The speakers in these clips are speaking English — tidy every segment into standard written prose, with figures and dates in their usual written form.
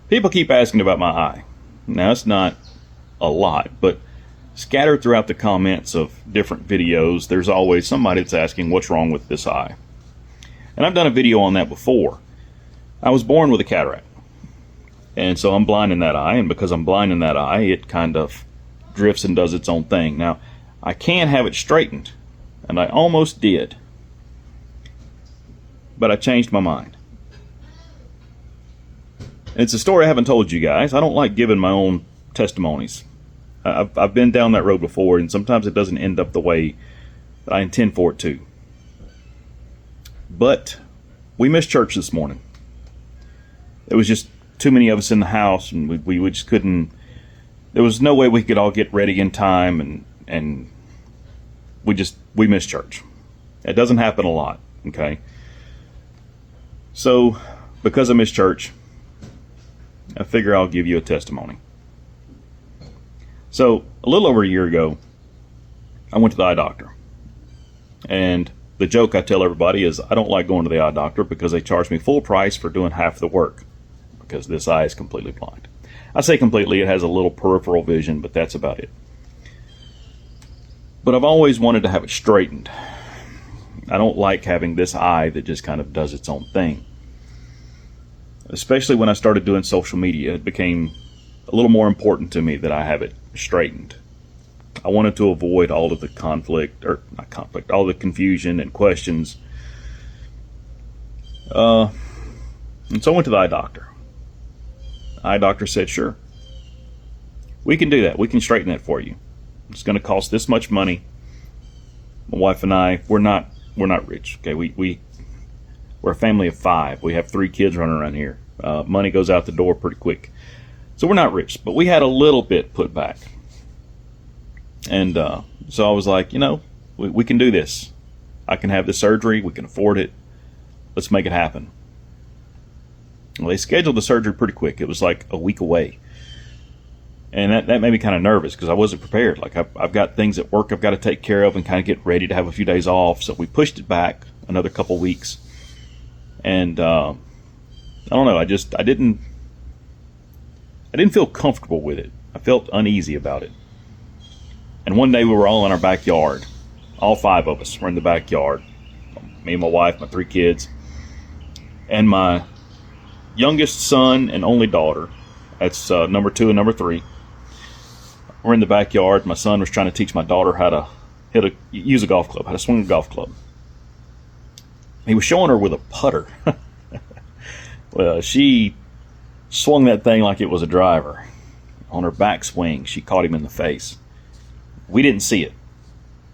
People keep asking about my eye. Now, it's not a lot, but scattered throughout the comments of different videos, there's always somebody that's asking what's wrong with this eye. And I've done a video on that before. I was born with a cataract. And so I'm blind in that eye, and because I'm blind in that eye, it kind of drifts and does its own thing. Now, I can have it straightened, and I almost did. But I changed my mind. It's a story I haven't told you guys. I don't like giving my own testimonies. I've been down that road before, and sometimes it doesn't end up the way that I intend for it to. But we missed church this morning. It was just too many of us in the house, and we just couldn't. There was no way we could all get ready in time, and we missed church. It doesn't happen a lot, okay? So, because I missed church, I figure I'll give you a testimony. So, a little over a year ago, I went to the eye doctor. And the joke I tell everybody is I don't like going to the eye doctor because they charge me full price for doing half the work, because this eye is completely blind. I say completely, it has a little peripheral vision, but that's about it. But I've always wanted to have it straightened. I don't like having this eye that just kind of does its own thing. Especially when I started doing social media, it became a little more important to me that I have it straightened. I wanted to avoid all of the all the confusion and questions. And so I went to the eye doctor. The eye doctor said, sure, we can do that. We can straighten that for you. It's going to cost this much money. My wife and I, we're not rich. Okay, we're a family of 5. We have 3 kids running around here. Money goes out the door pretty quick. So we're not rich, but we had a little bit put back. And so I was like, we can do this. I can have the surgery. We can afford it. Let's make it happen. Well, they scheduled the surgery pretty quick. It was like a week away. And that made me kind of nervous because I wasn't prepared. Like, I've got things at work I've got to take care of and kind of get ready to have a few days off. So we pushed it back another couple weeks. And I don't know. I didn't feel comfortable with it. I felt uneasy about it. And one day we were all in our backyard. All 5 of us were in the backyard. Me and my wife, my 3 kids, and my youngest son and only daughter. That's number 2 and number 3. We're in the backyard. My son was trying to teach my daughter how to use a golf club, how to swing a golf club. He was showing her with a putter. Well, she swung that thing like it was a driver. On her backswing, she caught him in the face. We didn't see it.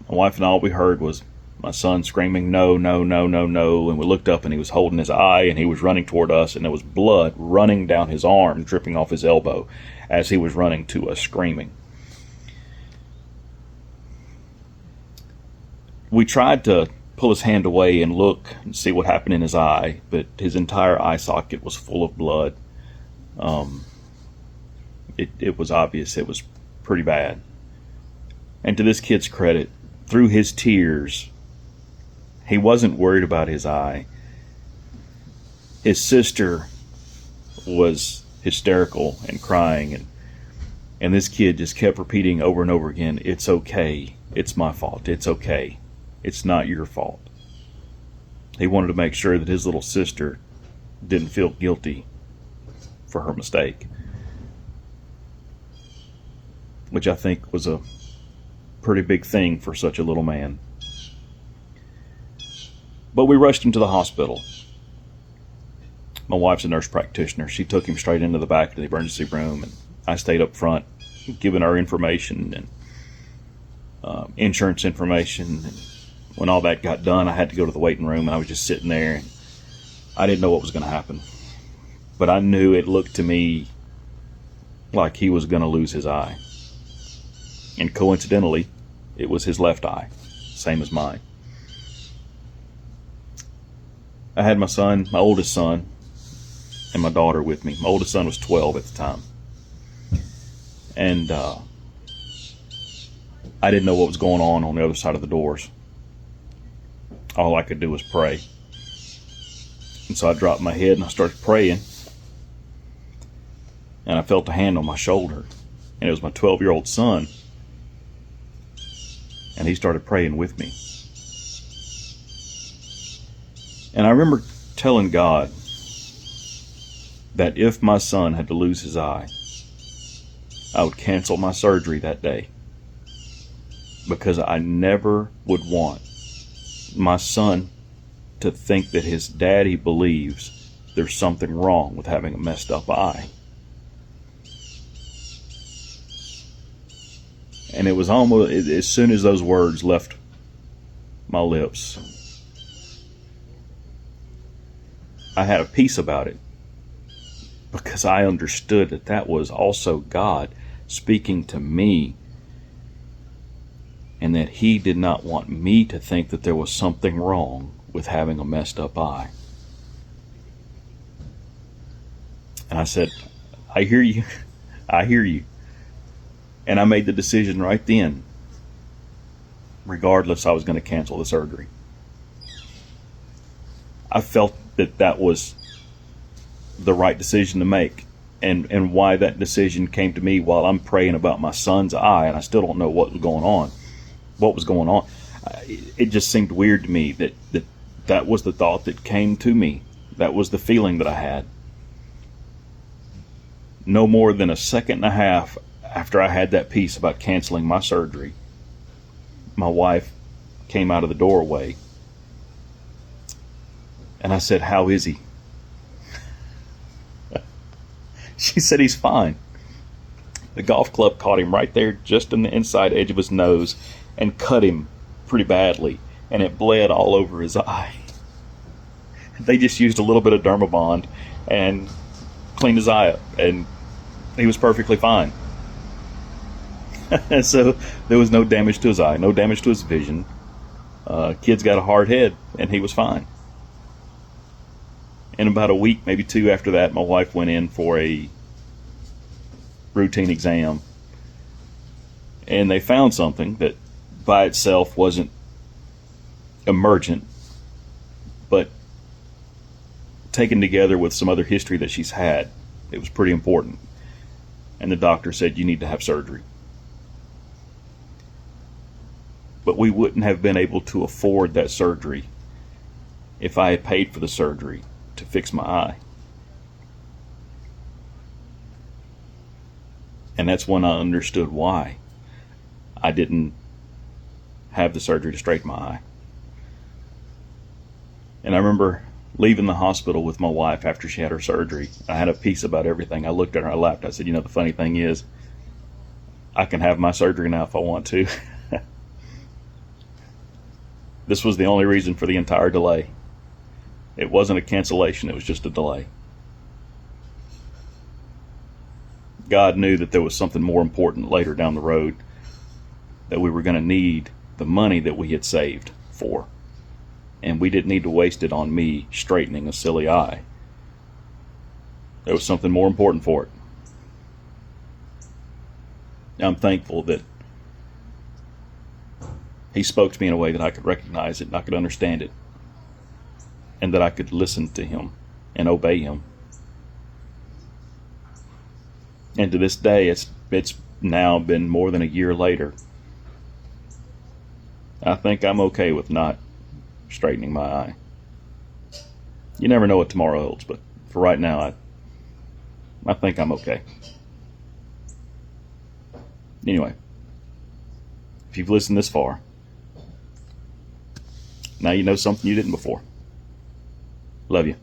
My wife and all we heard was my son screaming, no, no, no, no, no. And we looked up and he was holding his eye and he was running toward us, and there was blood running down his arm, dripping off his elbow as he was running to us screaming. We tried to pull his hand away and look and see what happened in his eye, but his entire eye socket was full of blood. It was obvious. It was pretty bad. And to this kid's credit, through his tears, he wasn't worried about his eye. His sister was hysterical and crying, and this kid just kept repeating over and over again, it's okay, it's my fault, it's okay, it's not your fault. He wanted to make sure that his little sister didn't feel guilty for her mistake, which I think was a pretty big thing for such a little man. But we rushed him to the hospital. My wife's a nurse practitioner. She took him straight into the back of the emergency room, and I stayed up front giving our information and insurance information. And when all that got done, I had to go to the waiting room, and I was just sitting there, and I didn't know what was going to happen. But I knew it looked to me like he was going to lose his eye. And coincidentally, it was his left eye, same as mine. I had my son, my oldest son, and my daughter with me. My oldest son was 12 at the time. And I didn't know what was going on the other side of the doors. All I could do was pray. And so I dropped my head and I started praying. and I felt a hand on my shoulder, and it was my 12-year-old son, and he started praying with me. And I remember telling God that if my son had to lose his eye, I would cancel my surgery that day, because I never would want my son to think that his daddy believes there's something wrong with having a messed up eye. And it was almost, as soon as those words left my lips, I had a peace about it, because I understood that that was also God speaking to me, and that He did not want me to think that there was something wrong with having a messed up eye. And I said, I hear you. I hear you. And I made the decision right then, regardless, I was going to cancel the surgery. I felt that that was the right decision to make. And why that decision came to me while I'm praying about my son's eye, and I still don't know what was going on. It just seemed weird to me that was the thought that came to me. That was the feeling that I had. No more than a second and a half after I had that peace about canceling my surgery, my wife came out of the doorway, and I said, "How is he?" She said, "He's fine." The golf club caught him right there, just in the inside edge of his nose, and cut him pretty badly, and it bled all over his eye. They just used a little bit of Dermabond and cleaned his eye up, and he was perfectly fine. So there was no damage to his eye, no damage to his vision. Kid's got a hard head, and he was fine. And about a week, maybe two after that, my wife went in for a routine exam, and they found something that by itself wasn't emergent, but taken together with some other history that she's had, it was pretty important. And the doctor said, "You need to have surgery." But we wouldn't have been able to afford that surgery if I had paid for the surgery to fix my eye. And that's when I understood why I didn't have the surgery to straighten my eye. And I remember leaving the hospital with my wife after she had her surgery. I had a peace about everything. I looked at her, I laughed. I said, "The funny thing is, I can have my surgery now if I want to." This was the only reason for the entire delay. It wasn't a cancellation, it was just a delay. God knew that there was something more important later down the road, that we were going to need the money that we had saved for. And we didn't need to waste it on me straightening a silly eye. There was something more important for it. I'm thankful that He spoke to me in a way that I could recognize it and I could understand it, and that I could listen to Him and obey Him. And to this day, it's now been more than a year later. I think I'm okay with not straightening my eye. You never know what tomorrow holds, but for right now, I think I'm okay. Anyway, if you've listened this far, now you know something you didn't before. Love you.